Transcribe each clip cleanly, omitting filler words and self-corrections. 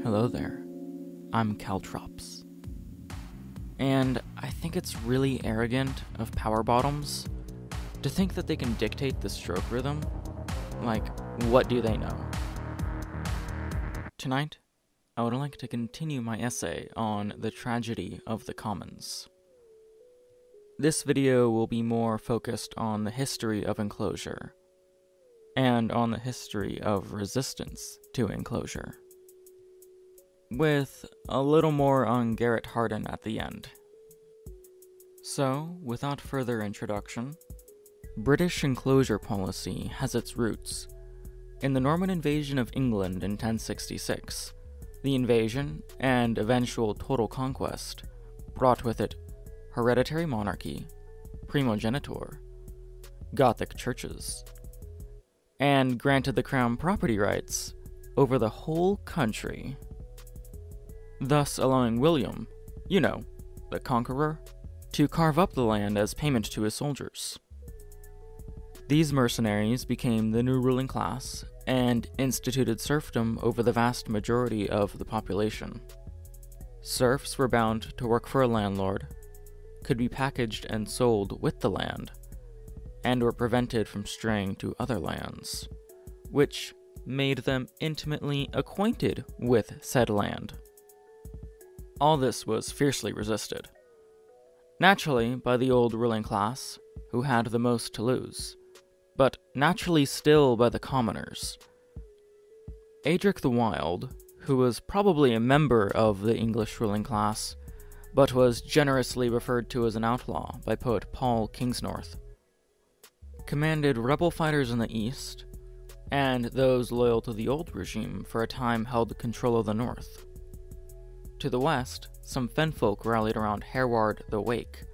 Hello there, I'm Caltrops. And I think it's really arrogant of power bottoms to think that they can dictate the stroke rhythm. Like, what do they know? Tonight, I would like to continue my essay on the tragedy of the commons. This video will be more focused on the history of Enclosure, and on the history of resistance to Enclosure, with a little more on Garrett Hardin at the end. So, without further introduction, British enclosure policy has its roots in the Norman invasion of England in 1066. The invasion, and eventual total conquest, brought with it hereditary monarchy, primogeniture, Gothic churches, and granted the crown property rights over the whole country, thus allowing William, the conqueror, to carve up the land as payment to his soldiers. These mercenaries became the new ruling class and instituted serfdom over the vast majority of the population. Serfs were bound to work for a landlord, could be packaged and sold with the land, and were prevented from straying to other lands, which made them intimately acquainted with said land. All this was fiercely resisted, naturally by the old ruling class, who had the most to lose, but naturally still by the commoners. Adric the Wild, who was probably a member of the English ruling class, but was generously referred to as an outlaw by poet Paul Kingsnorth, commanded rebel fighters in the east, and those loyal to the old regime for a time held control of the north. To the west, some fenfolk rallied around Hereward the Wake,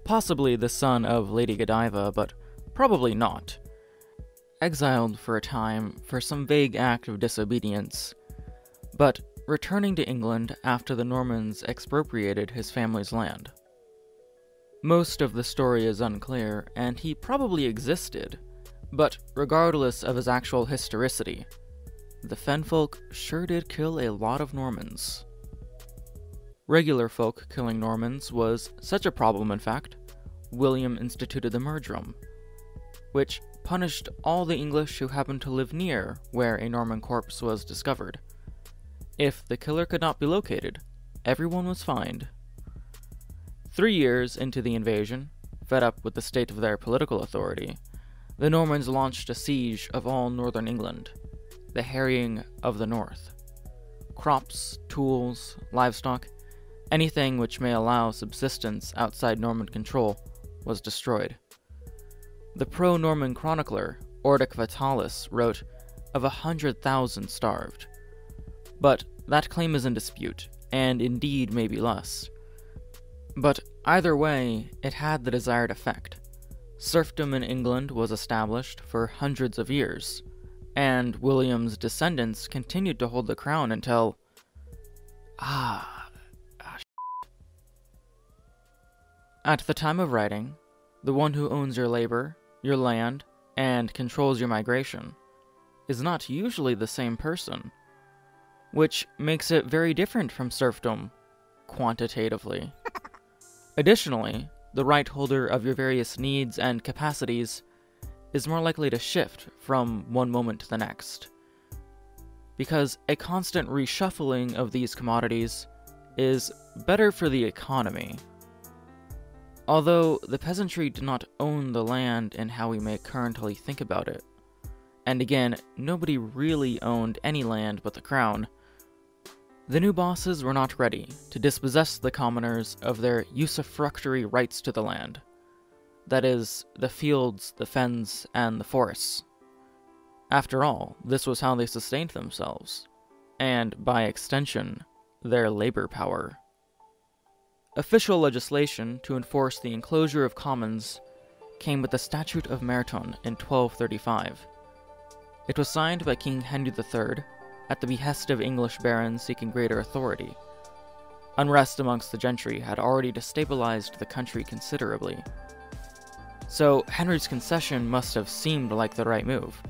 possibly the son of Lady Godiva, but probably not, exiled for a time for some vague act of disobedience, but returning to England after the Normans expropriated his family's land. Most of the story is unclear, and he probably existed, but regardless of his actual historicity, the fenfolk sure did kill a lot of Normans. Regular folk killing Normans was such a problem, in fact, William instituted the murdrum, which punished all the English who happened to live near where a Norman corpse was discovered. If the killer could not be located, everyone was fined. 3 years into the invasion, fed up with the state of their political authority, the Normans launched a siege of all northern England, the harrying of the north. Crops, tools, livestock, anything which may allow subsistence outside Norman control was destroyed. The pro-Norman chronicler, Ordic Vitalis, wrote of 100,000 starved. But that claim is in dispute, and indeed may be less. But either way, it had the desired effect. Serfdom in England was established for hundreds of years, and William's descendants continued to hold the crown until... At the time of writing, the one who owns your labor, your land, and controls your migration is not usually the same person, which makes it very different from serfdom, quantitatively. Additionally, the right holder of your various needs and capacities is more likely to shift from one moment to the next, because a constant reshuffling of these commodities is better for the economy. Although the peasantry did not own the land in how we may currently think about it, and again, nobody really owned any land but the crown, the new bosses were not ready to dispossess the commoners of their usufructuary rights to the land. That is, the fields, the fens, and the forests. After all, this was how they sustained themselves, and, by extension, their labor power. Official legislation to enforce the enclosure of commons came with the Statute of Merton in 1235. It was signed by King Henry III at the behest of English barons seeking greater authority. Unrest amongst the gentry had already destabilized the country considerably, so Henry's concession must have seemed like the right move.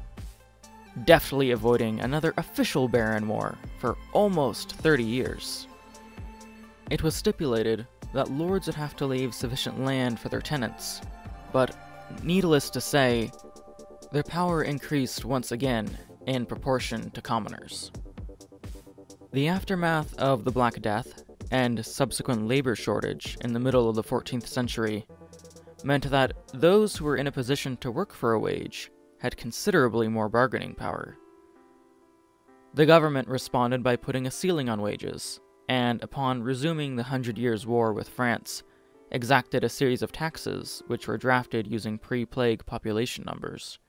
deftly avoiding another official Baron War for almost 30 years. It was stipulated that lords would have to leave sufficient land for their tenants, but needless to say, their power increased once again in proportion to commoners. The aftermath of the Black Death and subsequent labor shortage in the middle of the 14th century meant that those who were in a position to work for a wage had considerably more bargaining power. The government responded by putting a ceiling on wages, and upon resuming the 100 Years' War with France, exacted a series of taxes which were drafted using pre-plague population numbers.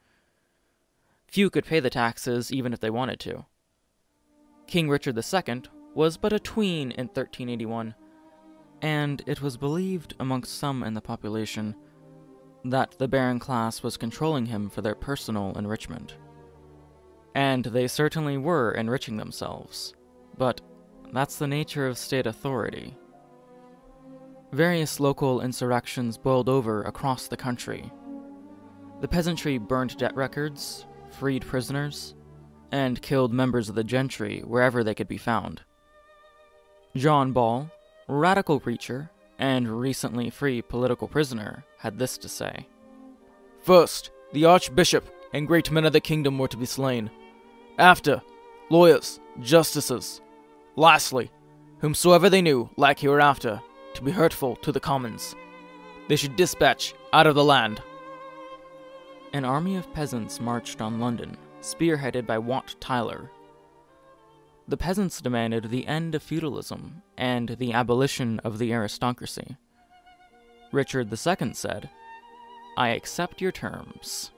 Few could pay the taxes even if they wanted to. King Richard II was but a tween in 1381, and it was believed amongst some in the population that the baron class was controlling him for their personal enrichment. And they certainly were enriching themselves, but that's the nature of state authority. Various local insurrections boiled over across the country. The peasantry burned debt records, freed prisoners, and killed members of the gentry wherever they could be found. John Ball, radical preacher, and recently free political prisoner, had this to say. "First, the archbishop and great men of the kingdom were to be slain. After, lawyers, justices. Lastly, whomsoever they knew, like hereafter, to be hurtful to the commons, they should dispatch out of the land." An army of peasants marched on London, spearheaded by Wat Tyler. The peasants demanded the end of feudalism and the abolition of the aristocracy. Richard II said, "I accept your terms."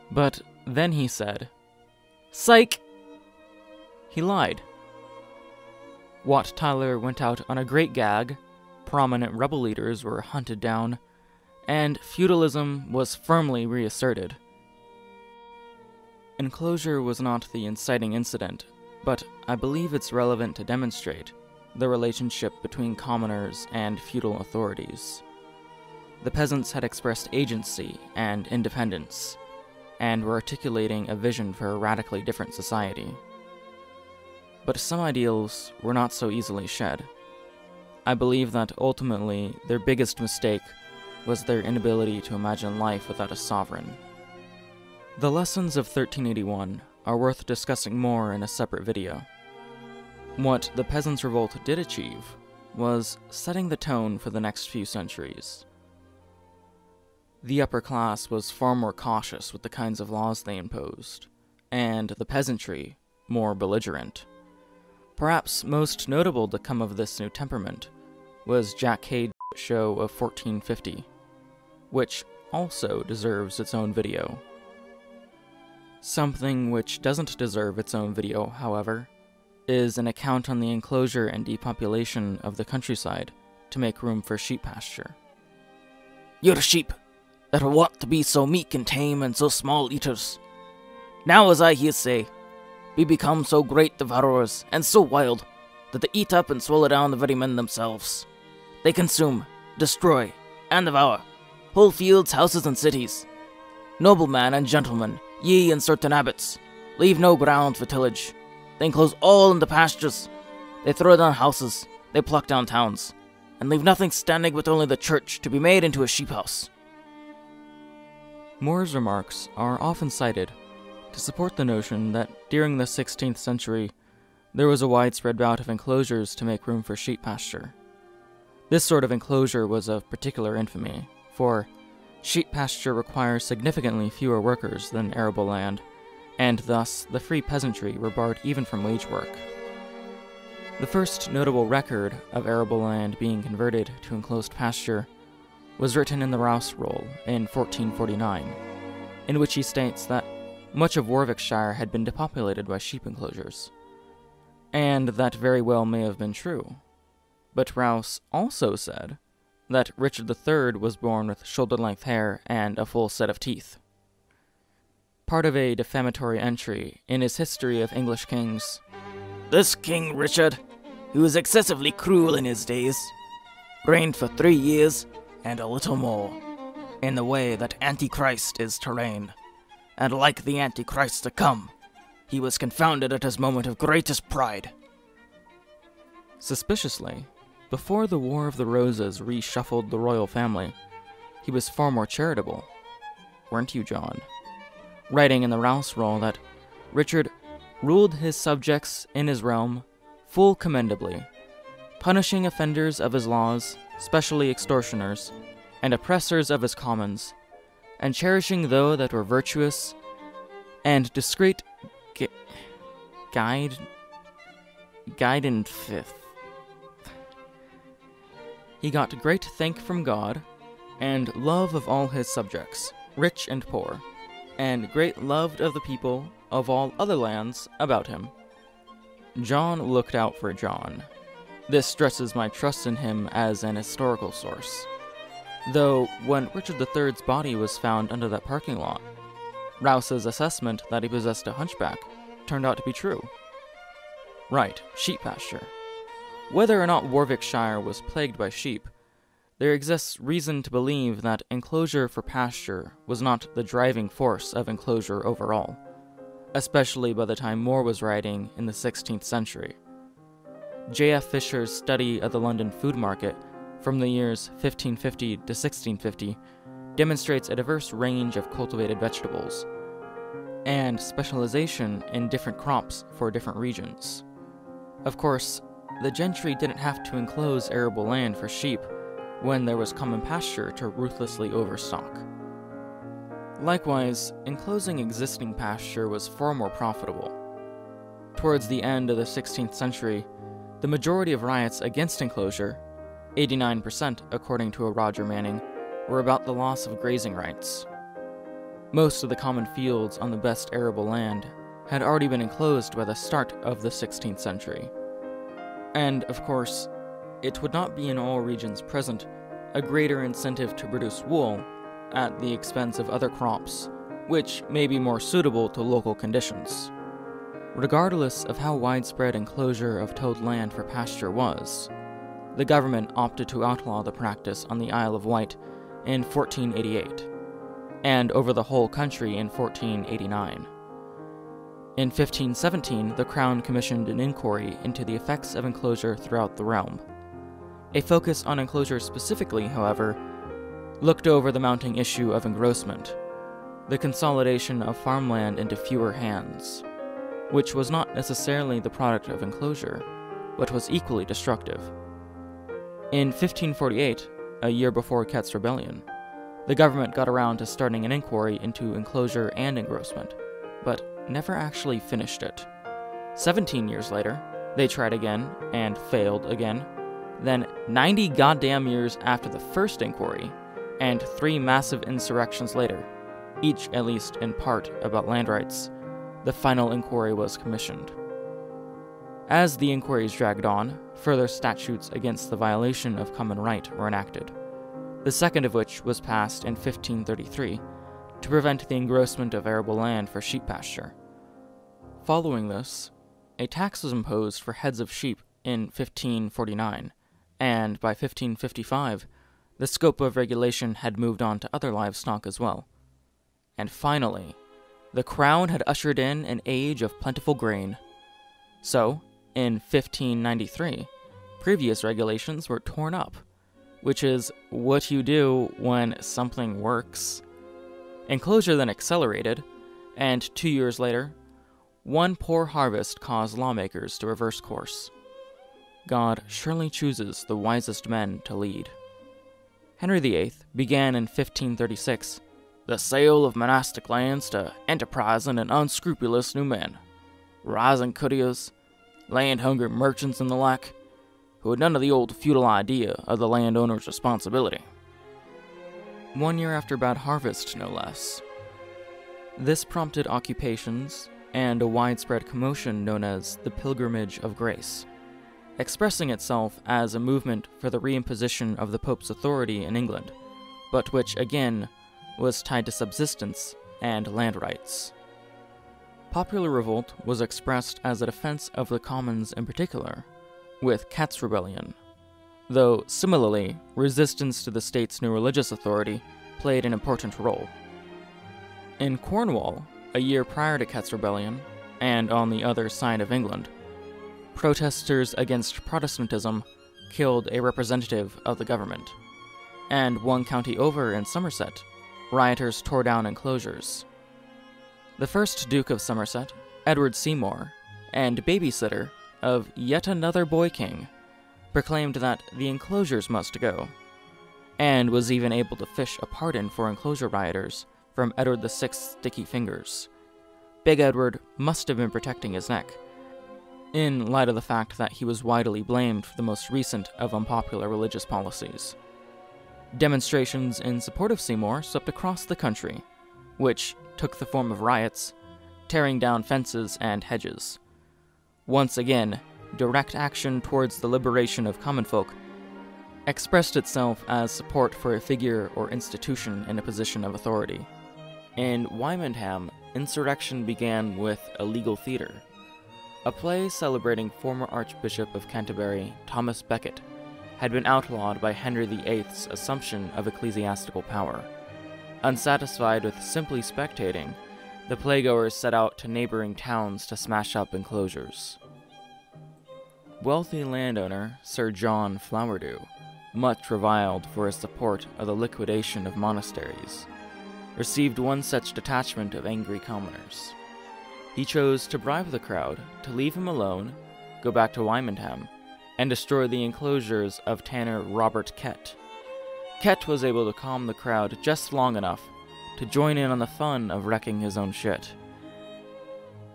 But then he said, "Psych!" He lied. Wat Tyler went out on a great gag, prominent rebel leaders were hunted down, and feudalism was firmly reasserted. Enclosure was not the inciting incident, but I believe it's relevant to demonstrate the relationship between commoners and feudal authorities. The peasants had expressed agency and independence, and were articulating a vision for a radically different society. But some ideals were not so easily shed. I believe that ultimately their biggest mistake was their inability to imagine life without a sovereign. The lessons of 1381 are worth discussing more in a separate video. What the Peasants' Revolt did achieve was setting the tone for the next few centuries. The upper class was far more cautious with the kinds of laws they imposed, and the peasantry more belligerent. Perhaps most notable to come of this new temperament was Jack Cade's show of 1450, which also deserves its own video. Something which doesn't deserve its own video, however, is an account on the enclosure and depopulation of the countryside to make room for sheep pasture. "Your sheep, that were wont to be so meek and tame and so small eaters, now, as I hear say, be become so great devourers and so wild that they eat up and swallow down the very men themselves. They consume, destroy, and devour whole fields, houses, and cities. Nobleman and gentlemen, ye and certain abbots, leave no ground for tillage. They enclose all in the pastures. They throw down houses, they pluck down towns, and leave nothing standing but only the church to be made into a sheep house." Moore's remarks are often cited to support the notion that during the 16th century, there was a widespread bout of enclosures to make room for sheep pasture. This sort of enclosure was of particular infamy, for sheep pasture requires significantly fewer workers than arable land, and thus the free peasantry were barred even from wage work. The first notable record of arable land being converted to enclosed pasture was written in the Rouse Roll in 1449, in which he states that much of Warwickshire had been depopulated by sheep enclosures. And that very well may have been true. But Rouse also said that Richard III was born with shoulder-length hair and a full set of teeth. Part of a defamatory entry in his History of English Kings, "This King Richard, who was excessively cruel in his days, reigned for 3 years and a little more, in the way that Antichrist is to reign, and like the Antichrist to come, he was confounded at his moment of greatest pride. Suspiciously, before the War of the Roses reshuffled the royal family, he was far more charitable. Weren't you, John? Writing in the Rouse Roll that Richard ruled his subjects in his realm full commendably, punishing offenders of his laws, specially extortioners, and oppressors of his commons, and cherishing those that were virtuous and discreet guide in fifth. He got great thank from God, and love of all his subjects, rich and poor, and great loved of the people of all other lands about him. John looked out for John. This stresses my trust in him as an historical source. Though, when Richard III's body was found under that parking lot, Rouse's assessment that he possessed a hunchback turned out to be true. Right, sheep pasture. Whether or not Warwickshire was plagued by sheep, there exists reason to believe that enclosure for pasture was not the driving force of enclosure overall, especially by the time Moore was writing in the 16th century. J.F. Fisher's study of the London food market from the years 1550 to 1650 demonstrates a diverse range of cultivated vegetables, and specialization in different crops for different regions. Of course, the gentry didn't have to enclose arable land for sheep when there was common pasture to ruthlessly overstock. Likewise, enclosing existing pasture was far more profitable. Towards the end of the 16th century, the majority of riots against enclosure, 89% according to a Roger Manning, were about the loss of grazing rights. Most of the common fields on the best arable land had already been enclosed by the start of the 16th century. And, of course, it would not be in all regions present a greater incentive to produce wool at the expense of other crops, which may be more suitable to local conditions. Regardless of how widespread enclosure of tilled land for pasture was, the government opted to outlaw the practice on the Isle of Wight in 1488, and over the whole country in 1489. In 1517, the Crown commissioned an inquiry into the effects of enclosure throughout the realm. A focus on enclosure specifically, however, looked over the mounting issue of engrossment, the consolidation of farmland into fewer hands, which was not necessarily the product of enclosure, but was equally destructive. In 1548, a year before Kett's rebellion, the government got around to starting an inquiry into enclosure and engrossment, but never actually finished it. 17 years later, they tried again and failed again. Then 90 goddamn years after the first inquiry, and 3 massive insurrections later, each at least in part about land rights, the final inquiry was commissioned. As the inquiries dragged on, further statutes against the violation of common right were enacted, the second of which was passed in 1533 to prevent the engrossment of arable land for sheep pasture. Following this, a tax was imposed for heads of sheep in 1549, and by 1555, the scope of regulation had moved on to other livestock as well. And finally, the Crown had ushered in an age of plentiful grain. So, in 1593, previous regulations were torn up, which is what you do when something works. Enclosure then accelerated, and 2 years later, one poor harvest caused lawmakers to reverse course. God surely chooses the wisest men to lead. Henry VIII began in 1536 the sale of monastic lands to enterprising and unscrupulous new men, rising courtiers, land-hungry merchants and the like, who had none of the old feudal idea of the landowner's responsibility. 1 year after bad harvest, no less. This prompted occupations and a widespread commotion known as the Pilgrimage of Grace, expressing itself as a movement for the reimposition of the Pope's authority in England, but which, again, was tied to subsistence and land rights. Popular revolt was expressed as a defense of the commons in particular, with Kett's Rebellion, though similarly, resistance to the state's new religious authority played an important role. In Cornwall, a year prior to Kett's rebellion, and on the other side of England, protesters against Protestantism killed a representative of the government. And one county over in Somerset, rioters tore down enclosures. The first Duke of Somerset, Edward Seymour, and babysitter of yet another boy king, proclaimed that the enclosures must go, and was even able to fish a pardon for enclosure rioters from Edward VI's sticky fingers. Big Edward must have been protecting his neck, in light of the fact that he was widely blamed for the most recent of unpopular religious policies. Demonstrations in support of Seymour swept across the country, which took the form of riots, tearing down fences and hedges. Once again, direct action towards the liberation of common folk expressed itself as support for a figure or institution in a position of authority. In Wymondham, insurrection began with a legal theatre, a play celebrating former Archbishop of Canterbury, Thomas Becket, had been outlawed by Henry VIII's assumption of ecclesiastical power. Unsatisfied with simply spectating, the playgoers set out to neighboring towns to smash up enclosures. Wealthy landowner Sir John Flowerdew, much reviled for his support of the liquidation of monasteries, received one such detachment of angry commoners. He chose to bribe the crowd to leave him alone, go back to Wymondham, and destroy the enclosures of tanner Robert Kett. Kett was able to calm the crowd just long enough to join in on the fun of wrecking his own shit.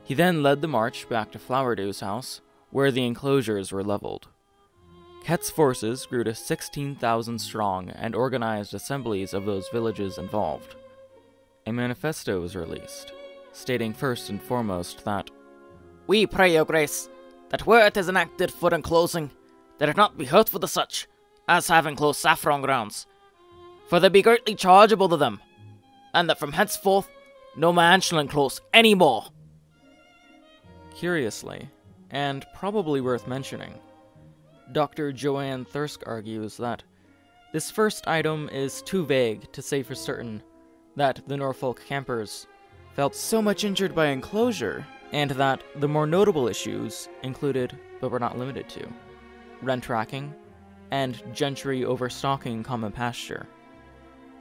He then led the march back to Flowerdew's house, where the enclosures were leveled. Kett's forces grew to 16,000 strong and organized assemblies of those villages involved. A manifesto was released, stating first and foremost that, "We pray your grace, that where it is enacted for enclosing, that it not be hurtful to such as have enclosed saffron grounds, for they be greatly chargeable to them, and that from henceforth no man shall enclose any more." Curiously, and probably worth mentioning, Dr. Joanne Thirsk argues that this first item is too vague to say for certain that the Norfolk campers felt so much injured by enclosure, and that the more notable issues included, but were not limited to, rent racking and gentry overstocking common pasture.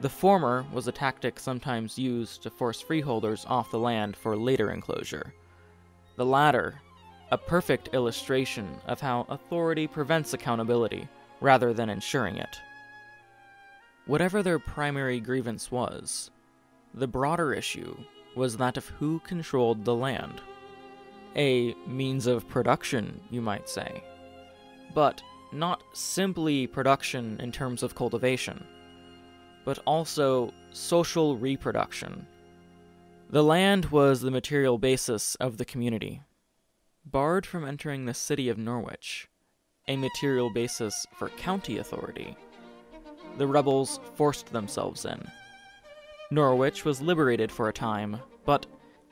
The former was a tactic sometimes used to force freeholders off the land for later enclosure. The latter, a perfect illustration of how authority prevents accountability rather than ensuring it. Whatever their primary grievance was, the broader issue was that of who controlled the land. A means of production, you might say, but not simply production in terms of cultivation, but also social reproduction. The land was the material basis of the community. Barred from entering the city of Norwich, a material basis for county authority, the rebels forced themselves in. Norwich was liberated for a time, but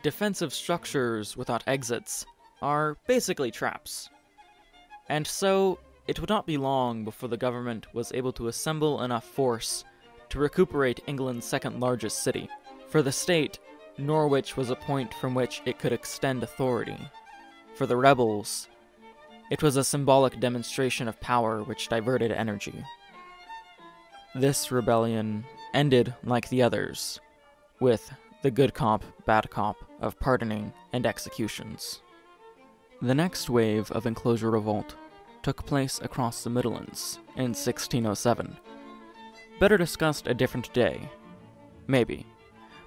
defensive structures without exits are basically traps. And so, it would not be long before the government was able to assemble enough force to recuperate England's second largest city. For the state, Norwich was a point from which it could extend authority. For the rebels, it was a symbolic demonstration of power which diverted energy. This rebellion ended like the others, with the good cop, bad cop of pardoning and executions. The next wave of Enclosure Revolt took place across the Midlands in 1607. Better discussed a different day. Maybe.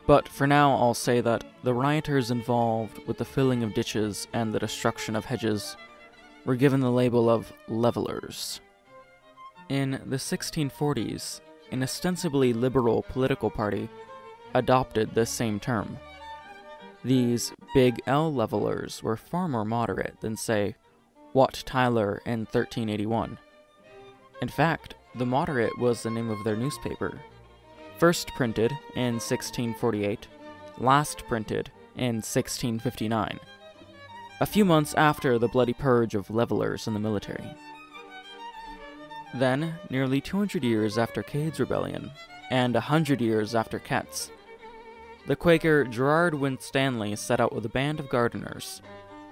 But for now I'll say that the rioters involved with the filling of ditches and the destruction of hedges were given the label of levelers. In the 1640s, an ostensibly liberal political party adopted this same term. These Big L levelers were far more moderate than, say, Wat Tyler in 1381. In fact, the Moderate was the name of their newspaper. First printed in 1648, last printed in 1659, a few months after the bloody purge of levelers in the military. Then, nearly 200 years after Cade's rebellion, and 100 years after Kett's, the Quaker Gerard Winstanley set out with a band of gardeners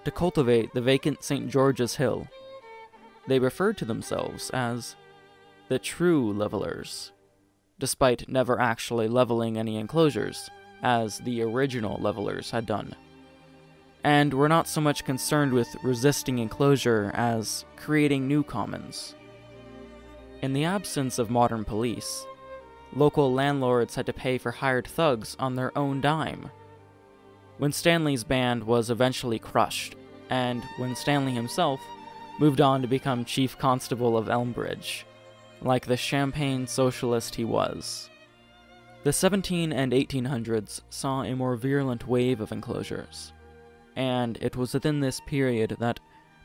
to cultivate the vacant St. George's Hill. They referred to themselves as the true levelers, despite never actually leveling any enclosures, as the original levelers had done, and were not so much concerned with resisting enclosure as creating new commons. In the absence of modern police, local landlords had to pay for hired thugs on their own dime. Winstanley's band was eventually crushed, and Winstanley himself moved on to become Chief Constable of Elmbridge, like the champagne socialist he was. The 17 and 1800s saw a more virulent wave of enclosures, and it was within this period that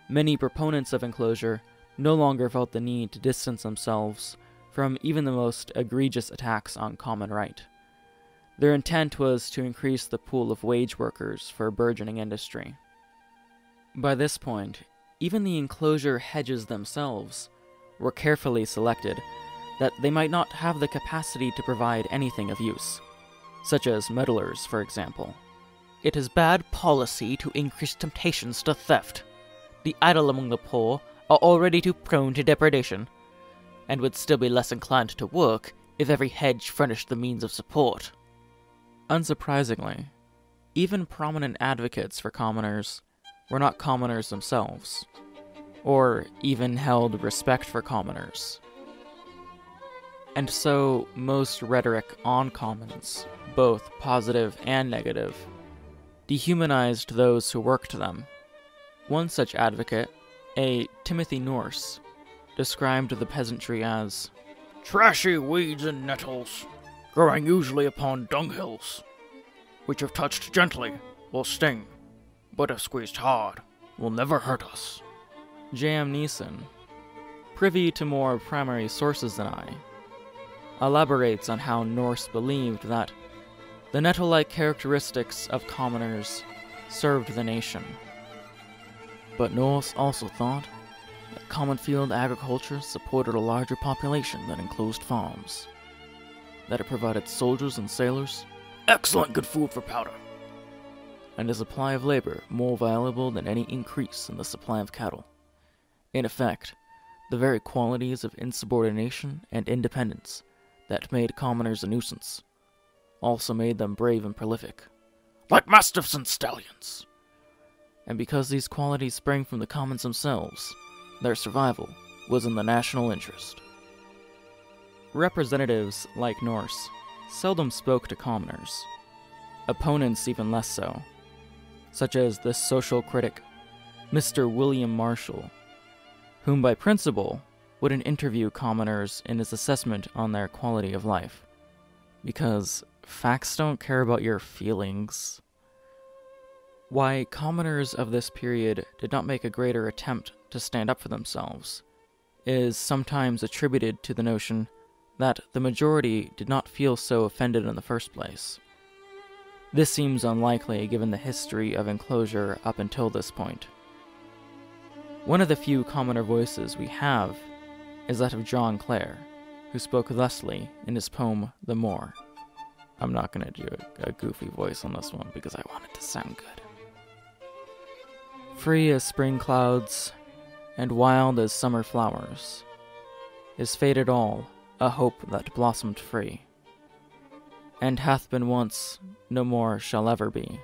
many proponents of enclosure no longer felt the need to distance themselves from even the most egregious attacks on common right. Their intent was to increase the pool of wage workers for a burgeoning industry. By this point, even the enclosure hedges themselves were carefully selected that they might not have the capacity to provide anything of use, such as meddlers, for example. It is bad policy to increase temptations to theft. The idle among the poor are already too prone to depredation, and would still be less inclined to work if every hedge furnished the means of support. Unsurprisingly, even prominent advocates for commoners were not commoners themselves, or even held respect for commoners. And so, most rhetoric on commons, both positive and negative, dehumanized those who worked them. One such advocate, a Timothy Norse, described the peasantry as trashy weeds and nettles, growing usually upon dunghills, which if touched gently will sting, but if squeezed hard will never hurt us. J.M. Neeson, privy to more primary sources than I, elaborates on how Norse believed that the nettle-like characteristics of commoners served the nation. But Norse also thought that common field agriculture supported a larger population than enclosed farms, that it provided soldiers and sailors excellent good food for powder, and a supply of labor more valuable than any increase in the supply of cattle. In effect, the very qualities of insubordination and independence that made commoners a nuisance also made them brave and prolific, like mastiffs and stallions. And because these qualities sprang from the commons themselves, their survival was in the national interest. Representatives like Norse seldom spoke to commoners, opponents even less so, such as the social critic Mr. William Marshall, whom by principle wouldn't interview commoners in his assessment on their quality of life, because facts don't care about your feelings. Why commoners of this period did not make a greater attempt to stand up for themselves is sometimes attributed to the notion that the majority did not feel so offended in the first place. This seems unlikely given the history of enclosure up until this point. One of the few commoner voices we have is that of John Clare, who spoke thusly in his poem The Moor. I'm not going to do a goofy voice on this one because I want it to sound good. Free as spring clouds, and wild as summer flowers, is faded all, a hope that blossomed free, and hath been once, no more shall ever be.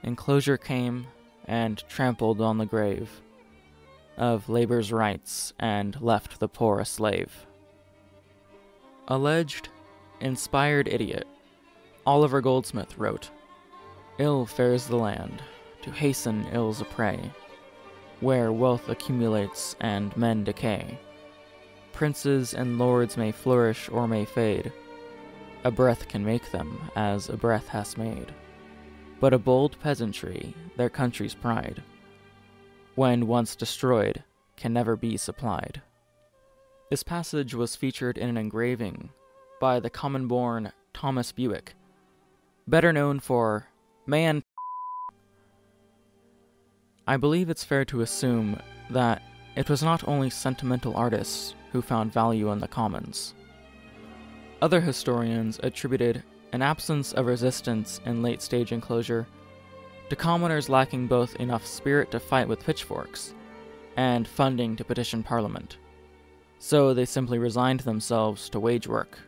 Enclosure came, and trampled on the grave of labor's rights, and left the poor a slave. Alleged, inspired idiot, Oliver Goldsmith wrote, "Ill fares the land, to hasten ill's a prey, where wealth accumulates and men decay. Princes and lords may flourish or may fade, a breath can make them, as a breath has made. But a bold peasantry, their country's pride, when once destroyed, can never be supplied." This passage was featured in an engraving by the common-born Thomas Buick, better known for Man. I believe it's fair to assume that it was not only sentimental artists who found value in the commons. Other historians attributed an absence of resistance in late-stage enclosure, to commoners lacking both enough spirit to fight with pitchforks and funding to petition Parliament. So they simply resigned themselves to wage work.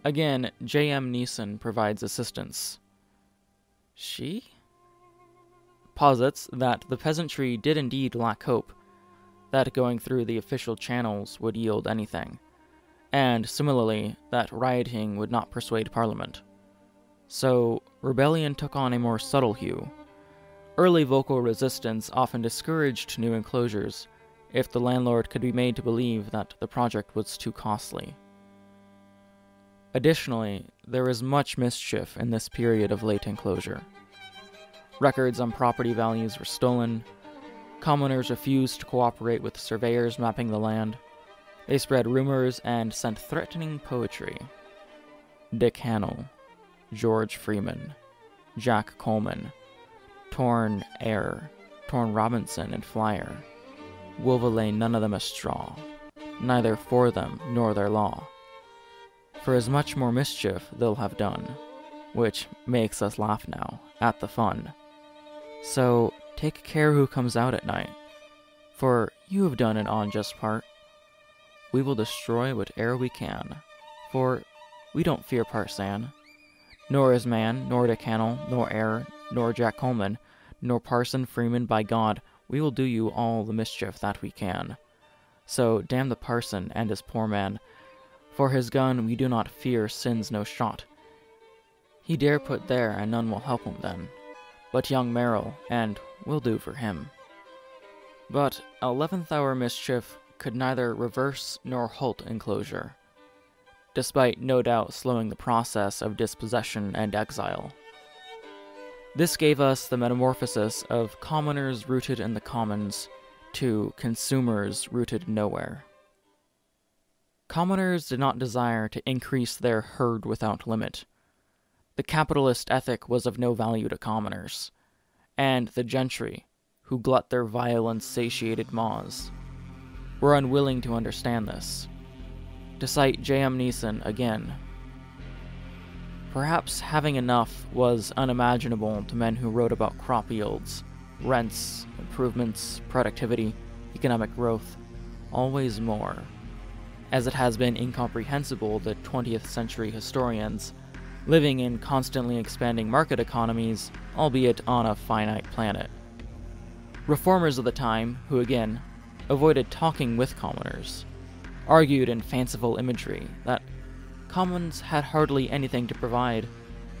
Again, J.M. Neeson provides assistance. She posits that the peasantry did indeed lack hope that going through the official channels would yield anything, and similarly, that rioting would not persuade Parliament. So, rebellion took on a more subtle hue. Early vocal resistance often discouraged new enclosures if the landlord could be made to believe that the project was too costly. Additionally, there is much mischief in this period of late enclosure. Records on property values were stolen, commoners refused to cooperate with surveyors mapping the land, they spread rumors and sent threatening poetry. Dick Hannell, George Freeman, Jack Coleman, Torn Eyre, Torn Robinson and Flyer, will lay none of them a straw, neither for them nor their law. For as much more mischief they'll have done, which makes us laugh now, at the fun. So take care who comes out at night, for you have done an unjust part. We will destroy whate'er we can, for we don't fear Parson, nor is man, nor Dick Hannell, nor Eyre, nor Jack Coleman, nor Parson Freeman. By God, we will do you all the mischief that we can. So damn the parson and his poor man, for his gun we do not fear sins no shot. He dare put there, and none will help him then, but young Merrill, and we'll do for him. But 11th hour mischief could neither reverse nor halt enclosure, despite no doubt slowing the process of dispossession and exile. This gave us the metamorphosis of commoners rooted in the commons to consumers rooted nowhere. Commoners did not desire to increase their herd without limit. The capitalist ethic was of no value to commoners, and the gentry, who glut their vile and satiated maws, were unwilling to understand this. To cite J.M. Neeson again, perhaps having enough was unimaginable to men who wrote about crop yields, rents, improvements, productivity, economic growth, always more, as it has been incomprehensible to 20th century historians living in constantly expanding market economies, albeit on a finite planet. Reformers of the time, who again avoided talking with commoners, argued in fanciful imagery that commons had hardly anything to provide,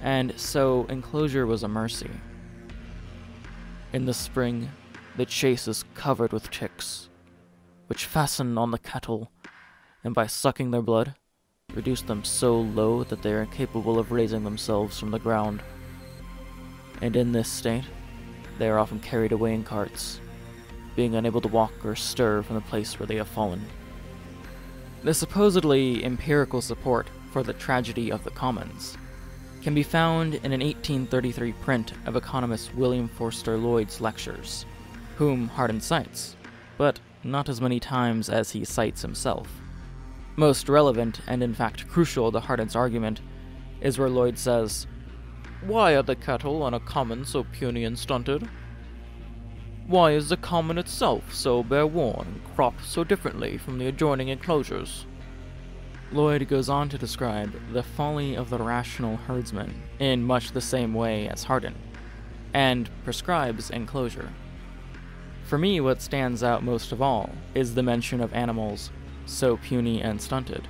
and so enclosure was a mercy. In the spring, the chase is covered with ticks, which fasten on the cattle, and by sucking their blood, reduce them so low that they are incapable of raising themselves from the ground. And in this state, they are often carried away in carts, being unable to walk or stir from the place where they have fallen. The supposedly empirical support for the tragedy of the commons can be found in an 1833 print of economist William Forster Lloyd's lectures, whom Hardin cites, but not as many times as he cites himself. Most relevant, and in fact crucial to Hardin's argument, is where Lloyd says, "Why are the cattle on a common so puny and stunted? Why is the common itself so bare-worn and cropped so differently from the adjoining enclosures?" Lloyd goes on to describe the folly of the rational herdsman in much the same way as Hardin, and prescribes enclosure. For me, what stands out most of all is the mention of animals so puny and stunted.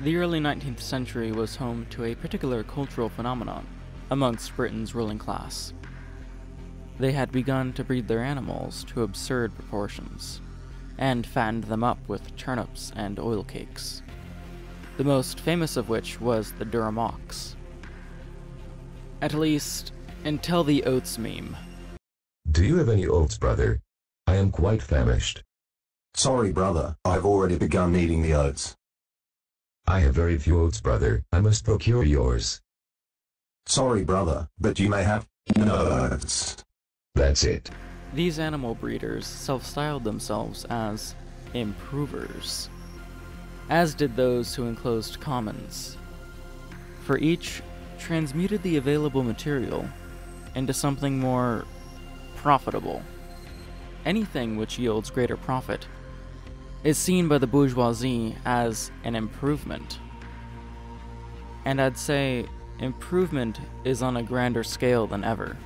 The early 19th century was home to a particular cultural phenomenon amongst Britain's ruling class. They had begun to breed their animals to absurd proportions, and fattened them up with turnips and oil cakes, the most famous of which was the Durham ox. At least, until the oats meme. Do you have any oats, brother? I am quite famished. Sorry, brother, I've already begun eating the oats. I have very few oats, brother. I must procure yours. Sorry, brother, but you may have no oats. That's it. These animal breeders self-styled themselves as improvers, as did those who enclosed commons. for each transmuted the available material into something more profitable. Anything which yields greater profit is seen by the bourgeoisie as an improvement. And I'd say improvement is on a grander scale than ever.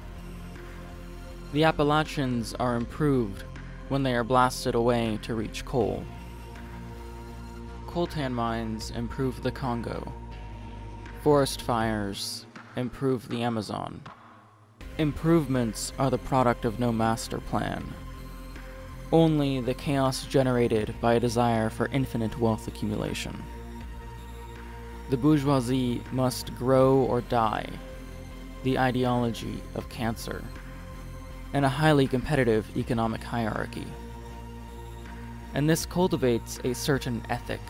The Appalachians are improved when they are blasted away to reach coal. Coltan mines improve the Congo. Forest fires improve the Amazon. Improvements are the product of no master plan. Only the chaos generated by a desire for infinite wealth accumulation. The bourgeoisie must grow or die, the ideology of cancer, in a highly competitive economic hierarchy. And this cultivates a certain ethic,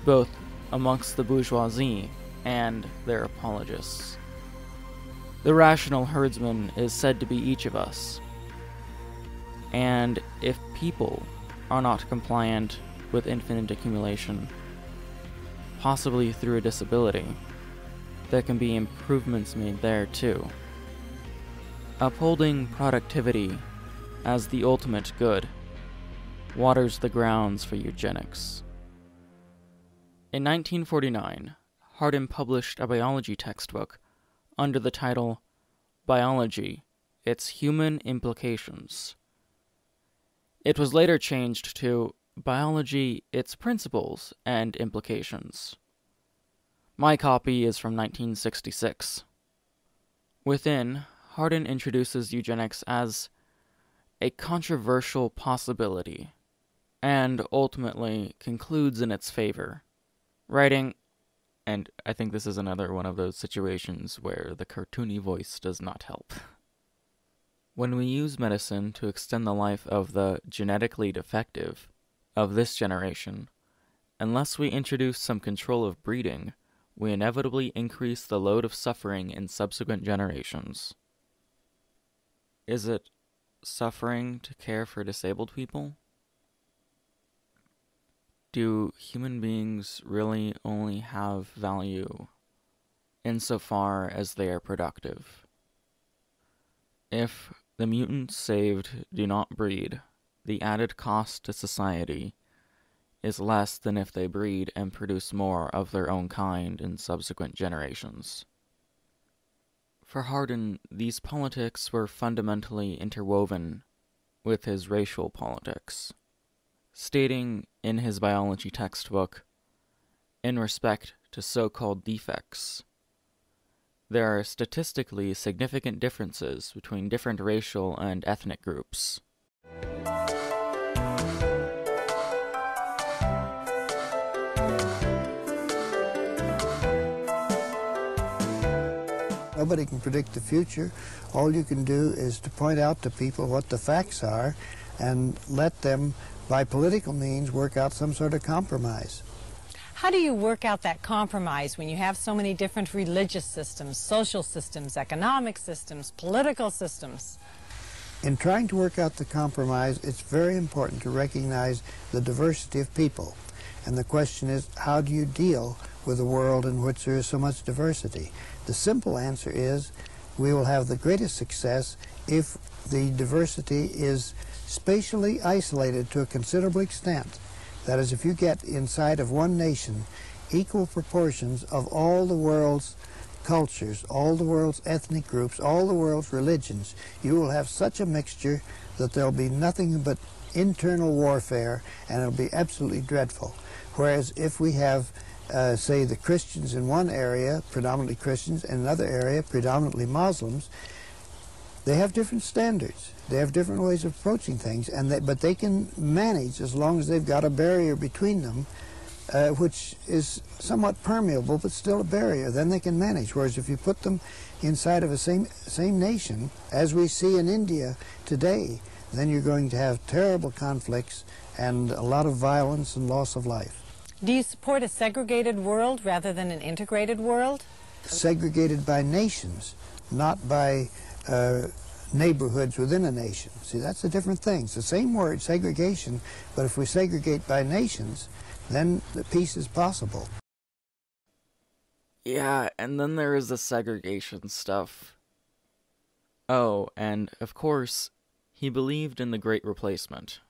both amongst the bourgeoisie and their apologists. The rational herdsman is said to be each of us, and if people are not compliant with infinite accumulation, possibly through a disability, there can be improvements made there too. Upholding productivity as the ultimate good waters the grounds for eugenics. In 1949, Hardin published a biology textbook under the title Biology, Its Human Implications. It was later changed to Biology, Its Principles and Implications. My copy is from 1966. Within, Hardin introduces eugenics as a controversial possibility, and ultimately concludes in its favor, writing, and I think this is another one of those situations where the cartoony voice does not help. When we use medicine to extend the life of the genetically defective of this generation, unless we introduce some control of breeding, we inevitably increase the load of suffering in subsequent generations. Is it suffering to care for disabled people? Do human beings really only have value insofar as they are productive? If the mutants saved do not breed, the added cost to society is less than if they breed and produce more of their own kind in subsequent generations. For Hardin, these politics were fundamentally interwoven with his racial politics, stating in his biology textbook, in respect to so-called defects, there are statistically significant differences between different racial and ethnic groups. Nobody can predict the future. All you can do is to point out to people what the facts are and let them, by political means, work out some sort of compromise. How do you work out that compromise when you have so many different religious systems, social systems, economic systems, political systems? In trying to work out the compromise, it's very important to recognize the diversity of people. And the question is, how do you deal with a world in which there is so much diversity? The simple answer is, we will have the greatest success if the diversity is spatially isolated to a considerable extent. That is, if you get inside of one nation equal proportions of all the world's cultures, all the world's ethnic groups, all the world's religions, you will have such a mixture that there'll be nothing but internal warfare, and it'll be absolutely dreadful. Whereas if we have, say, the Christians in one area, predominantly Christians, and another area, predominantly Muslims, they have different standards. They have different ways of approaching things, but they can manage as long as they've got a barrier between them, which is somewhat permeable, but still a barrier. Then they can manage. Whereas if you put them inside of a same nation, as we see in India today, then you're going to have terrible conflicts and a lot of violence and loss of life. Do you support a segregated world rather than an integrated world? Segregated by nations, not by neighborhoods within a nation. See, that's a different thing. It's the same word, segregation, but if we segregate by nations, then the peace is possible. Yeah, and then there is the segregation stuff. Oh, and of course, he believed in the Great Replacement.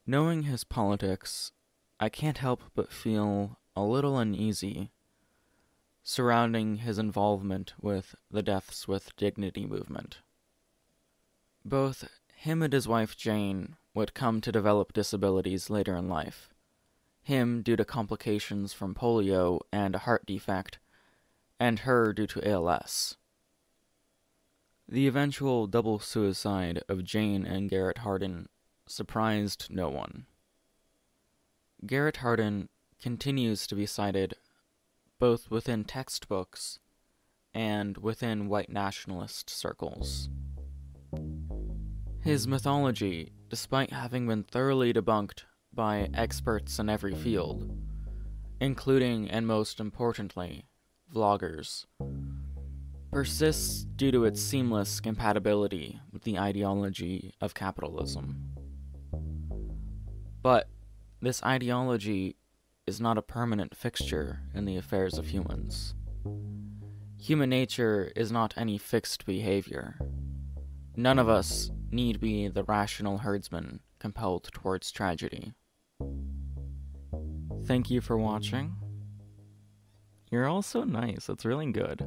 Knowing his politics, I can't help but feel a little uneasy surrounding his involvement with the Deaths with Dignity movement. Both him and his wife Jane would come to develop disabilities later in life. Him due to complications from polio and a heart defect, and her due to ALS. The eventual double suicide of Jane and Garrett Hardin surprised no one. Garrett Hardin continues to be cited both within textbooks and within white nationalist circles. His mythology, despite having been thoroughly debunked by experts in every field, including and most importantly, vloggers, persists due to its seamless compatibility with the ideology of capitalism. But this ideology is not a permanent fixture in the affairs of humans. Human nature is not any fixed behavior. None of us need be the rational herdsman compelled towards tragedy. Thank you for watching. You're all so nice, it's really good.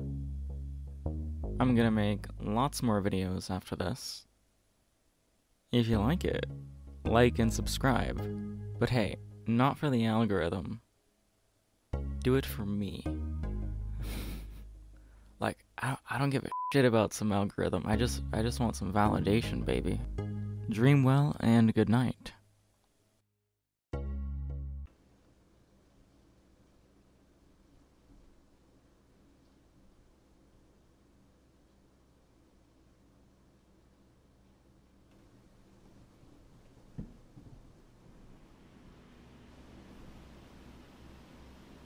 I'm gonna make lots more videos after this. If you like it, like and subscribe. But hey, not for the algorithm. Do it for me. Like, I don't give a shit about some algorithm. I just want some validation, baby. Dream well and good night.